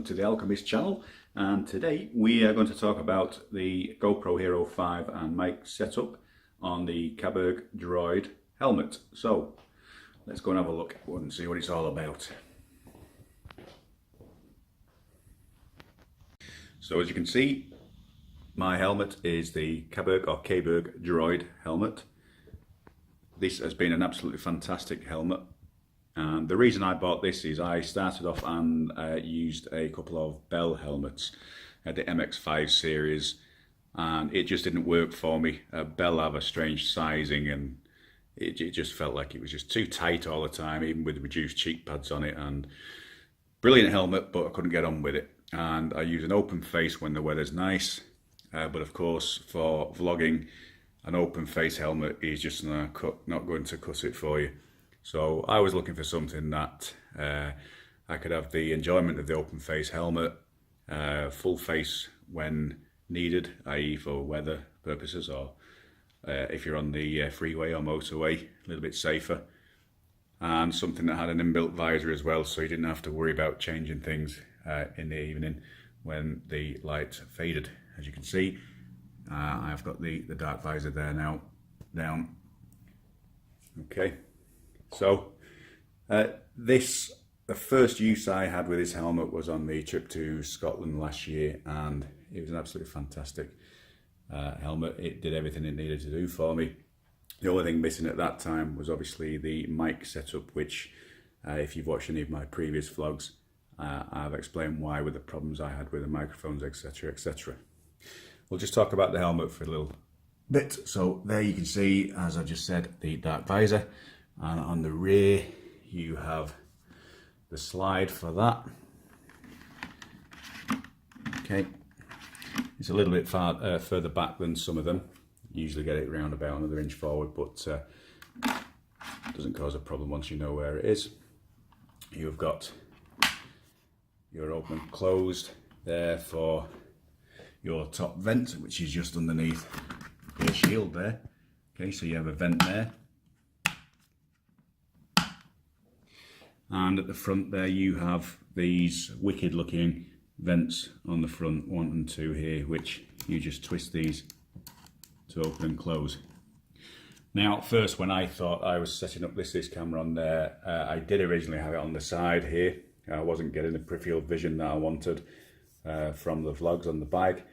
to the Alchemist channel, and today we are going to talk about the GoPro Hero 5 and mic setup on the Caberg droid helmet. So let's go and have a look and see what it's all about. So as you can see, my helmet is the Caberg droid helmet. This has been an absolutely fantastic helmet. And the reason I bought this is I started off and used a couple of Bell helmets, the MX5 series, and it just didn't work for me. Bell have a strange sizing, and it just felt like it was just too tight all the time, even with reduced cheek pads on it. And brilliant helmet, but I couldn't get on with it. And I use an open face when the weather's nice, but of course for vlogging, an open face helmet is just not going to cut it for you. So I was looking for something that I could have the enjoyment of the open face helmet, full face when needed, i.e. for weather purposes, or if you're on the freeway or motorway, a little bit safer, and something that had an inbuilt visor as well, so you didn't have to worry about changing things in the evening when the light faded. As you can see, I've got the dark visor there now down. Okay. So the first use I had with this helmet was on the trip to Scotland last year, and it was an absolutely fantastic helmet. It did everything it needed to do for me. The only thing missing at that time was obviously the mic setup, which if you've watched any of my previous vlogs, I've explained why, with the problems I had with the microphones, etc, etc. We'll just talk about the helmet for a little bit. So there you can see, as I just said, the dark visor. And on the rear you have the slide for that. Okay, it's a little bit further back than some of them. Usually get it around about another inch forward, but doesn't cause a problem once you know where it is. You've got your open and closed there for your top vent, which is just underneath your shield there. Okay, so you have a vent there. And at the front there you have these wicked looking vents on the front, 1 and 2 here, which you just twist these to open and close. Now at first, when I thought I was setting up this camera on there, I did originally have it on the side here. I wasn't getting the peripheral vision that I wanted from the vlogs on the bike.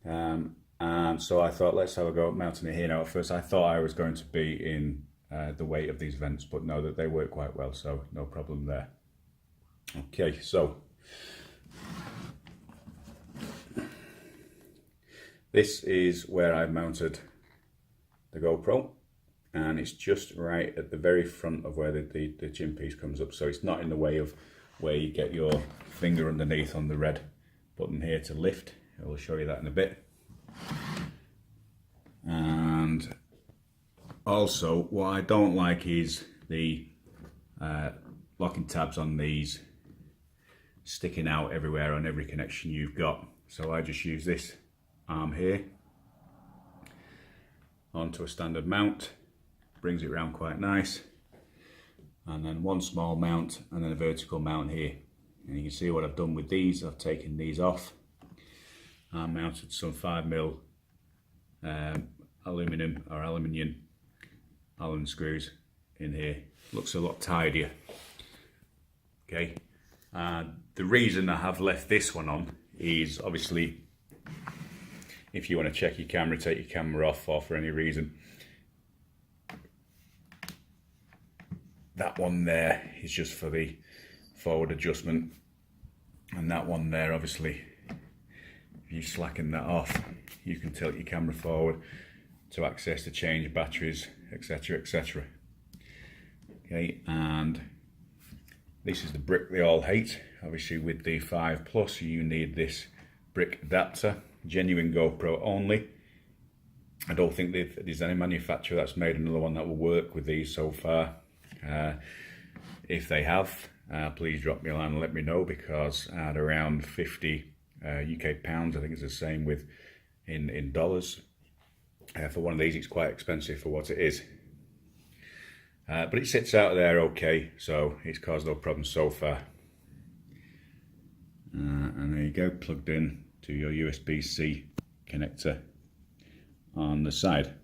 And so I thought, let's have a go at mounting it here. Now at first I thought I was going to be in the weight of these vents, but know that they work quite well, so no problem there. Okay, so this is where I've mounted the GoPro, and it's just right at the very front of where the chin piece comes up, so it's not in the way of where you get your finger underneath on the red button here to lift. I will show you that in a bit. And also, what I don't like is the locking tabs on these sticking out everywhere on every connection you've got. So I just use this arm here onto a standard mount, brings it around quite nice, and then one small mount and then a vertical mount here. And you can see what I've done with these. I've taken these off and mounted some 5mm aluminium Allen screws in here. Looks a lot tidier. Okay, the reason I have left this one on is obviously if you want to check your camera, take your camera off, or for any reason. That one there is just for the forward adjustment, and that one there, obviously if you slacken that off, you can tilt your camera forward to access the change batteries, etc, etc. Okay, and this is the brick they all hate. Obviously with the 5 Plus you need this brick adapter, genuine GoPro only. I don't think there's any manufacturer that's made another one that will work with these so far. If they have, please drop me a line and let me know, because at around 50 UK pounds, I think it's the same with in dollars. For one of these, it's quite expensive for what it is. But it sits out there okay, so it's caused no problems so far. And there you go, plugged in to your USB-C connector on the side.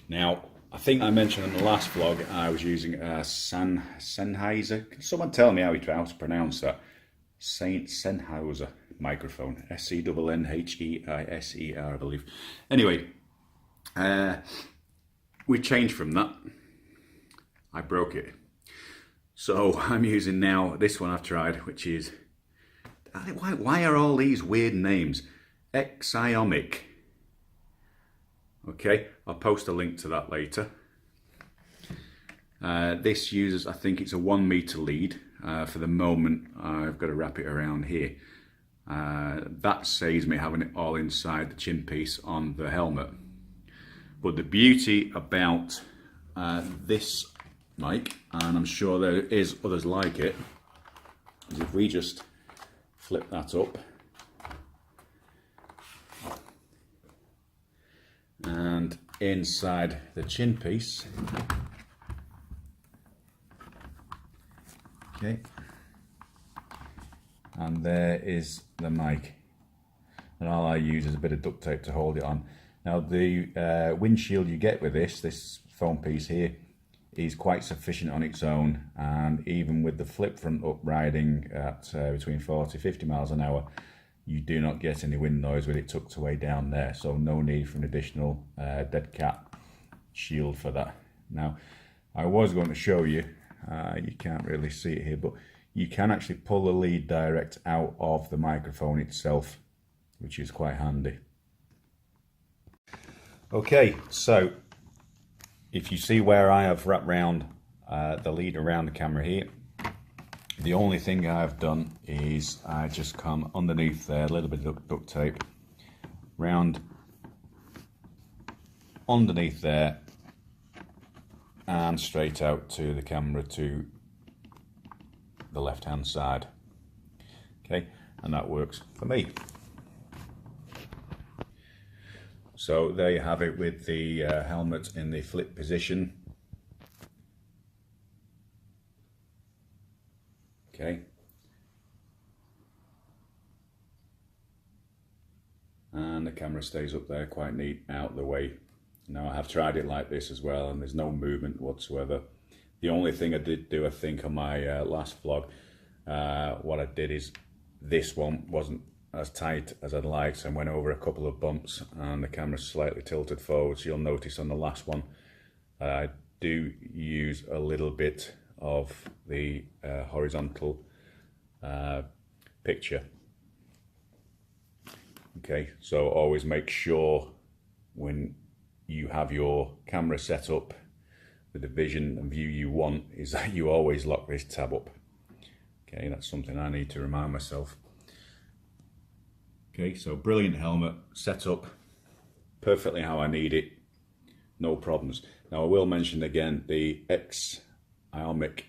Now, I think I mentioned in the last vlog I was using a Sennheiser. Can someone tell me how to pronounce that? Sennheiser microphone. Sennheiser, I believe. Anyway, we changed from that. I broke it. So I'm using now this one I've tried, which is, why are all these weird names? Axiomic. Okay, I'll post a link to that later. This uses, I think it's a 1 meter lead. For the moment, I've got to wrap it around here. That saves me having it all inside the chin piece on the helmet. But the beauty about this mic, and I'm sure there is others like it, is if we just flip that up and inside the chin piece, okay, and there is the mic, and all I use is a bit of duct tape to hold it on. Now the windshield you get with this foam piece here is quite sufficient on its own, and even with the flip front up riding at between 40-50 miles an hour, you do not get any wind noise with it tucked away down there, so no need for an additional dead cat shield for that. Now, I was going to show you, you can't really see it here, but you can actually pull the lead direct out of the microphone itself, which is quite handy. Okay, so if you see where I have wrapped round the lead around the camera here, the only thing I've done is I just come underneath there, a little bit of duct tape, round underneath there, and straight out to the camera to the left hand side. Okay, and that works for me. So there you have it with the helmet in the flip position. Okay. And the camera stays up there quite neat out of the way. Now I have tried it like this as well, and there's no movement whatsoever. The only thing I did do, I think, on my last vlog, what I did is this one wasn't as tight as I'd liked and went over a couple of bumps, and the camera's slightly tilted forwards. You'll notice on the last one I do use a little bit of the horizontal picture. Okay, so always make sure when you have your camera set up with the vision and view you want is that you always lock this tab up. Okay, that's something I need to remind myself. Okay, so brilliant helmet, set up perfectly how I need it, no problems. Now I will mention again, the Axiomic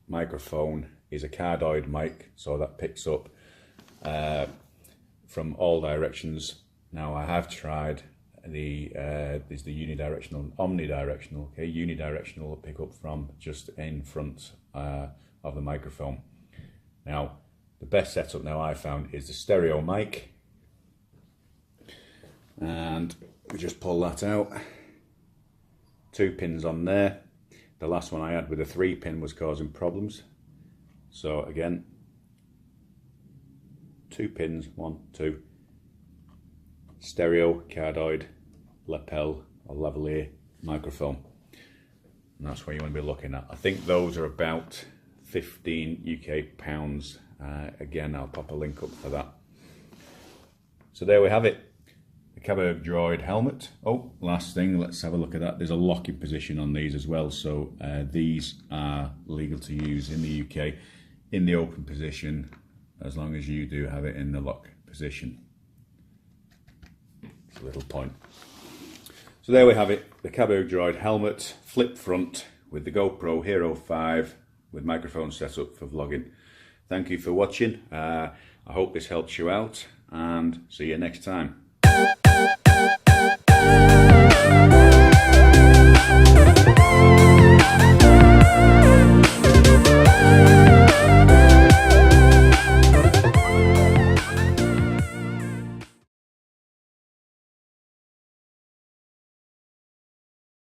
microphone is a cardioid mic, so that picks up from all directions. Now I have tried there's the unidirectional and omnidirectional. Okay, unidirectional will pick up from just in front of the microphone. Now the best setup now I found is the stereo mic, and we just pull that out, 2 pins on there. The last one I had with a 3 pin was causing problems, so again 2 pins, 1, 2, stereo, cardioid, lapel or lavalier microphone, and that's what you want to be looking at. I think those are about 15 UK pounds. Again, I'll pop a link up for that. So there we have it, the Caberg Droid helmet. Oh, last thing, let's have a look at that. There's a locking position on these as well, so these are legal to use in the UK in the open position, as long as you do have it in the lock position. It's a little point. So there we have it, the Caberg Droid helmet, flip front with the GoPro Hero 5 with microphone set up for vlogging. Thank you for watching. I hope this helps you out, and see you next time.